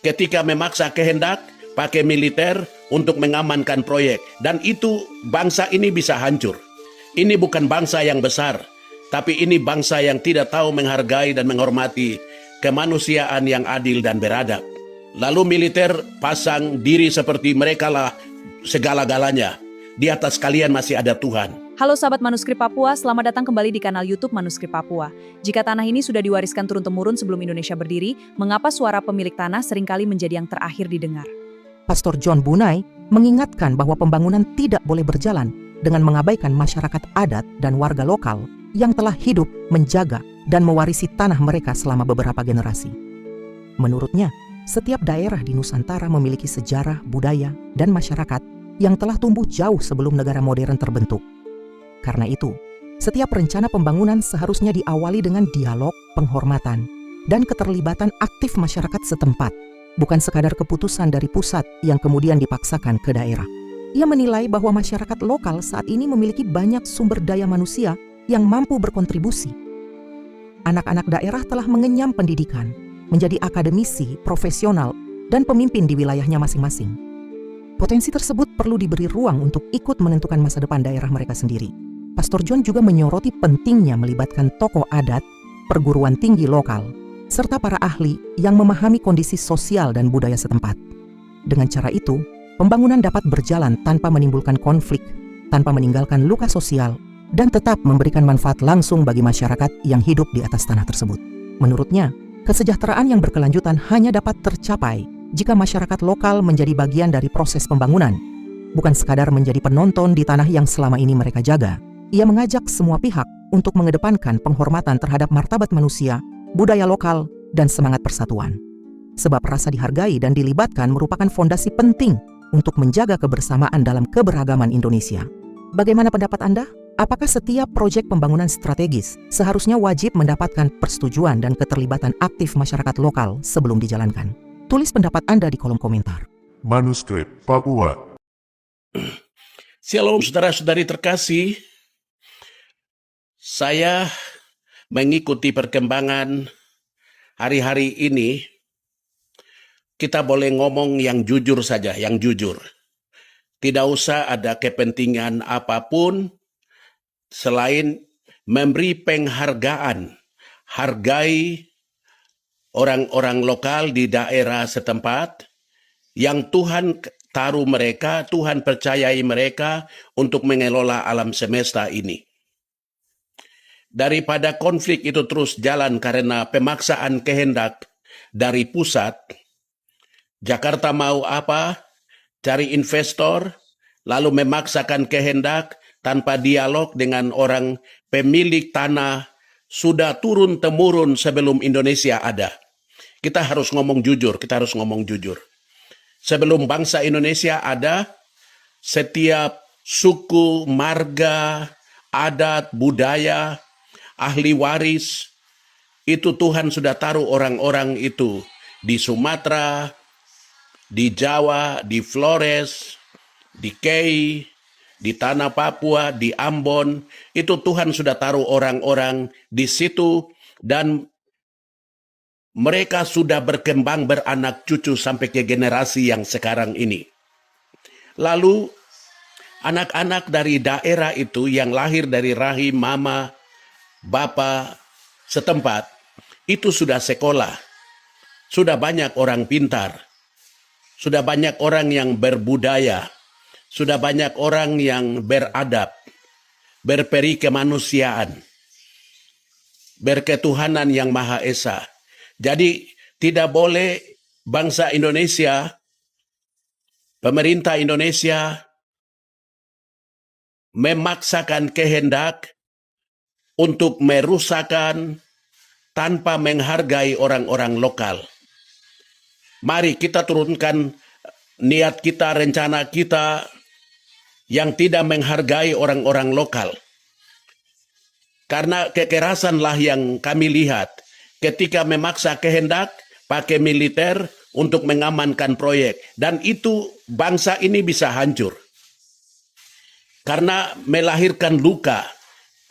ketika memaksa kehendak pakai militer untuk mengamankan proyek. Dan itu bangsa ini bisa hancur. Ini bukan bangsa yang besar, tapi ini bangsa yang tidak tahu menghargai dan menghormati kemanusiaan yang adil dan beradab. Lalu militer pasang diri seperti mereka lah segala-galanya. Di atas kalian masih ada Tuhan. Halo sahabat Manuskrip Papua, selamat datang kembali di kanal YouTube Manuskrip Papua. Jika tanah ini sudah diwariskan turun-temurun sebelum Indonesia berdiri, mengapa suara pemilik tanah seringkali menjadi yang terakhir didengar? Pastor John Bunai mengingatkan bahwa pembangunan tidak boleh berjalan dengan mengabaikan masyarakat adat dan warga lokal yang telah hidup, menjaga, dan mewarisi tanah mereka selama beberapa generasi. Menurutnya, setiap daerah di Nusantara memiliki sejarah, budaya, dan masyarakat yang telah tumbuh jauh sebelum negara modern terbentuk. Karena itu, setiap rencana pembangunan seharusnya diawali dengan dialog, penghormatan, dan keterlibatan aktif masyarakat setempat, bukan sekadar keputusan dari pusat yang kemudian dipaksakan ke daerah. Ia menilai bahwa masyarakat lokal saat ini memiliki banyak sumber daya manusia yang mampu berkontribusi. Anak-anak daerah telah mengenyam pendidikan, menjadi akademisi, profesional, dan pemimpin di wilayahnya masing-masing. Potensi tersebut perlu diberi ruang untuk ikut menentukan masa depan daerah mereka sendiri. Pastor John juga menyoroti pentingnya melibatkan tokoh adat, perguruan tinggi lokal, serta para ahli yang memahami kondisi sosial dan budaya setempat. Dengan cara itu, pembangunan dapat berjalan tanpa menimbulkan konflik, tanpa meninggalkan luka sosial, dan tetap memberikan manfaat langsung bagi masyarakat yang hidup di atas tanah tersebut. Menurutnya, kesejahteraan yang berkelanjutan hanya dapat tercapai jika masyarakat lokal menjadi bagian dari proses pembangunan, bukan sekadar menjadi penonton di tanah yang selama ini mereka jaga. Ia mengajak semua pihak untuk mengedepankan penghormatan terhadap martabat manusia, budaya lokal, dan semangat persatuan. Sebab rasa dihargai dan dilibatkan merupakan fondasi penting untuk menjaga kebersamaan dalam keberagaman Indonesia. Bagaimana pendapat Anda? Apakah setiap proyek pembangunan strategis seharusnya wajib mendapatkan persetujuan dan keterlibatan aktif masyarakat lokal sebelum dijalankan? Tulis pendapat Anda di kolom komentar. Manuskrip Papua. Shalom saudara-saudari terkasih. Saya mengikuti perkembangan hari-hari ini. Kita boleh ngomong yang jujur saja, yang jujur. Tidak usah ada kepentingan apapun selain memberi penghargaan, hargai orang-orang lokal di daerah setempat yang Tuhan taruh mereka, Tuhan percayai mereka untuk mengelola alam semesta ini. Daripada konflik itu terus jalan karena pemaksaan kehendak dari pusat, Jakarta mau apa? Cari investor, lalu memaksakan kehendak tanpa dialog dengan orang pemilik tanah sudah turun-temurun sebelum Indonesia ada. Kita harus ngomong jujur, Sebelum bangsa Indonesia ada, setiap suku, marga, adat, budaya, ahli waris, itu Tuhan sudah taruh orang-orang itu di Sumatera, di Jawa, di Flores, di Kei, di tanah Papua, di Ambon, itu Tuhan sudah taruh orang-orang di situ dan mereka sudah berkembang beranak cucu sampai ke generasi yang sekarang ini. Lalu anak-anak dari daerah itu yang lahir dari rahim mama, bapa setempat, itu sudah sekolah, sudah banyak orang pintar, sudah banyak orang yang berbudaya, sudah banyak orang yang beradab, berperi kemanusiaan, berketuhanan yang Maha Esa. Jadi tidak boleh bangsa Indonesia, pemerintah Indonesia memaksakan kehendak untuk merusakkan tanpa menghargai orang-orang lokal. Mari kita turunkan niat kita, rencana kita yang tidak menghargai orang-orang lokal. Karena kekerasanlah yang kami lihat ketika memaksa kehendak pakai militer untuk mengamankan proyek. Dan itu bangsa ini bisa hancur. Karena melahirkan luka,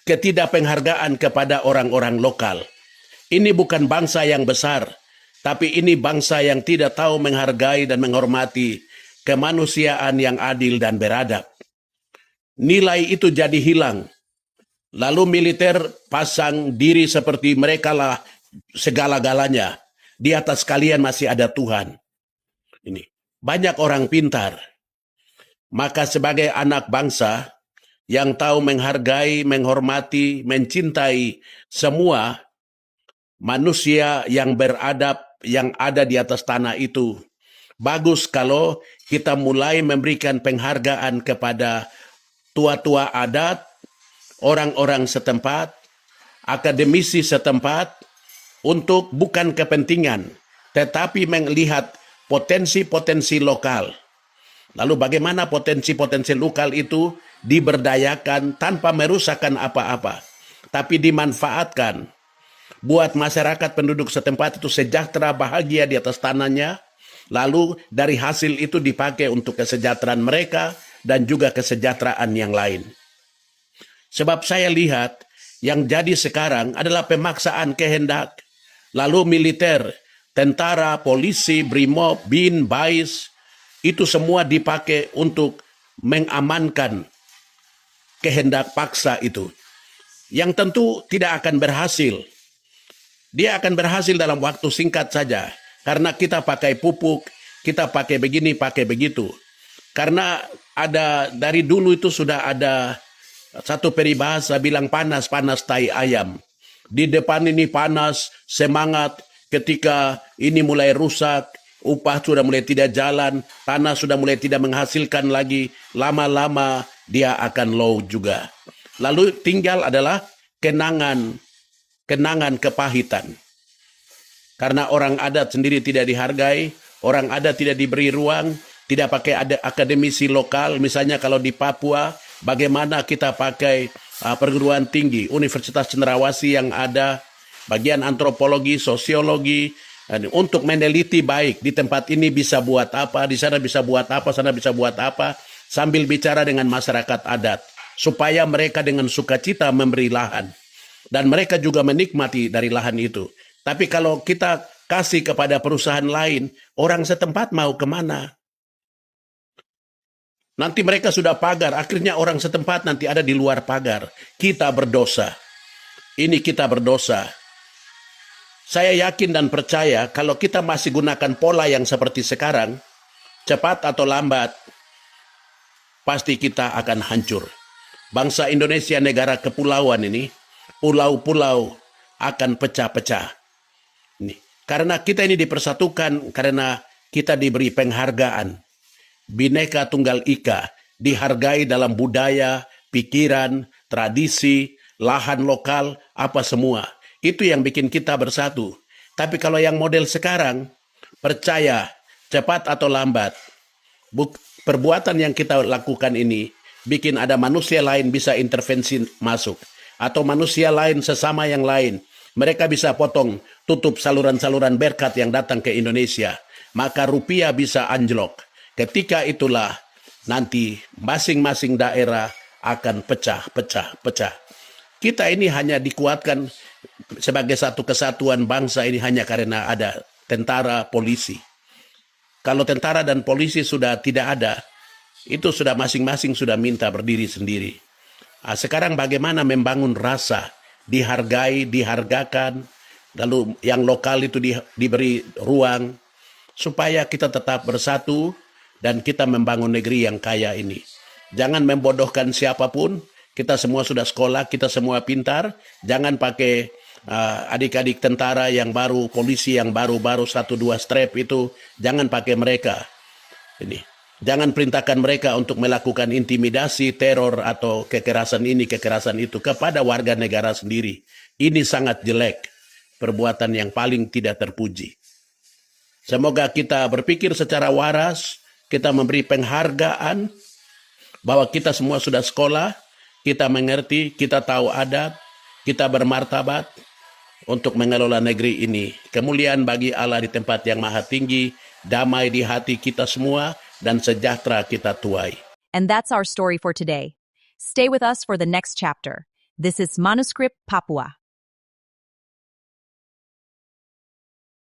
ketidakpenghargaan kepada orang-orang lokal. Ini bukan bangsa yang besar, Tapi ini bangsa yang tidak tahu menghargai dan menghormati kemanusiaan yang adil dan beradab. Nilai itu jadi hilang. Lalu militer pasang diri seperti mereka lah segala-galanya. Di atas kalian masih ada Tuhan. Ini banyak orang pintar. Maka sebagai anak bangsa yang tahu menghargai, menghormati, mencintai semua manusia yang beradab yang ada di atas tanah itu, bagus kalau kita mulai memberikan penghargaan kepada tua-tua adat, orang-orang setempat, akademisi setempat, untuk bukan kepentingan, tetapi melihat potensi-potensi lokal. Lalu bagaimana potensi-potensi lokal itu diberdayakan tanpa merusakkan apa-apa, tapi dimanfaatkan buat masyarakat penduduk setempat itu sejahtera, bahagia di atas tanahnya. Lalu dari hasil itu dipakai untuk kesejahteraan mereka dan juga kesejahteraan yang lain. Sebab saya lihat yang jadi sekarang adalah pemaksaan kehendak. Lalu militer, tentara, polisi, BRIMOB, BIN, BAIS, itu semua dipakai untuk mengamankan kehendak paksa itu. Yang tentu tidak akan berhasil. Dia akan berhasil dalam waktu singkat saja. Karena kita pakai pupuk, kita pakai begini, pakai begitu. Karena ada dari dulu itu sudah ada satu peribahasa bilang panas-panas tai ayam. Di depan ini panas, semangat, ketika ini mulai rusak, upah sudah mulai tidak jalan, tanah sudah mulai tidak menghasilkan lagi, lama-lama dia akan low juga. Lalu tinggal adalah kenangan kepahitan. Karena orang adat sendiri tidak dihargai, orang adat tidak diberi ruang, tidak pakai ada akademisi lokal. Misalnya kalau di Papua, bagaimana kita pakai perguruan tinggi, Universitas Cenderawasih yang ada, bagian antropologi, sosiologi, untuk meneliti baik di tempat ini bisa buat apa, di sana bisa buat apa, sana bisa buat apa, sambil bicara dengan masyarakat adat, supaya mereka dengan sukacita memberi lahan. Dan mereka juga menikmati dari lahan itu. Tapi kalau kita kasih kepada perusahaan lain, orang setempat mau kemana? Nanti mereka sudah pagar, akhirnya orang setempat nanti ada di luar pagar. Kita berdosa. Ini kita berdosa. Saya yakin dan percaya kalau kita masih gunakan pola yang seperti sekarang, cepat atau lambat, pasti kita akan hancur. Bangsa Indonesia negara kepulauan ini, pulau-pulau akan pecah-pecah. Karena kita ini dipersatukan, karena kita diberi penghargaan. Bhinneka Tunggal Ika, dihargai dalam budaya, pikiran, tradisi, lahan lokal, apa semua. Itu yang bikin kita bersatu. Tapi kalau yang model sekarang, percaya, cepat atau lambat, perbuatan yang kita lakukan ini, bikin ada manusia lain bisa intervensi masuk. Atau manusia lain sesama yang lain. Mereka bisa potong, tutup saluran-saluran berkat yang datang ke Indonesia. Maka rupiah bisa anjlok. Ketika itulah nanti masing-masing daerah akan pecah. Kita ini hanya dikuatkan sebagai satu kesatuan bangsa ini hanya karena ada tentara, polisi. Kalau tentara dan polisi sudah tidak ada, itu sudah masing-masing sudah minta berdiri sendiri. Sekarang bagaimana membangun rasa, dihargai, dihargakan, lalu yang lokal itu diberi ruang, supaya kita tetap bersatu dan kita membangun negeri yang kaya ini. Jangan membodohkan siapapun, kita semua sudah sekolah, kita semua pintar, jangan pakai adik-adik tentara yang baru, polisi yang baru-baru 1-2 strap itu, jangan pakai mereka. Jangan perintahkan mereka untuk melakukan intimidasi, teror, atau kekerasan ini, kekerasan itu kepada warga negara sendiri. Ini sangat jelek, perbuatan yang paling tidak terpuji. Semoga kita berpikir secara waras, kita memberi penghargaan, bahwa kita semua sudah sekolah, kita mengerti, kita tahu adat, kita bermartabat untuk mengelola negeri ini. Kemuliaan bagi Allah di tempat yang maha tinggi, damai di hati kita semua, dan sejahtera kita tuai. And that's our story for today. Stay with us for the next chapter. This is Manuscript Papua.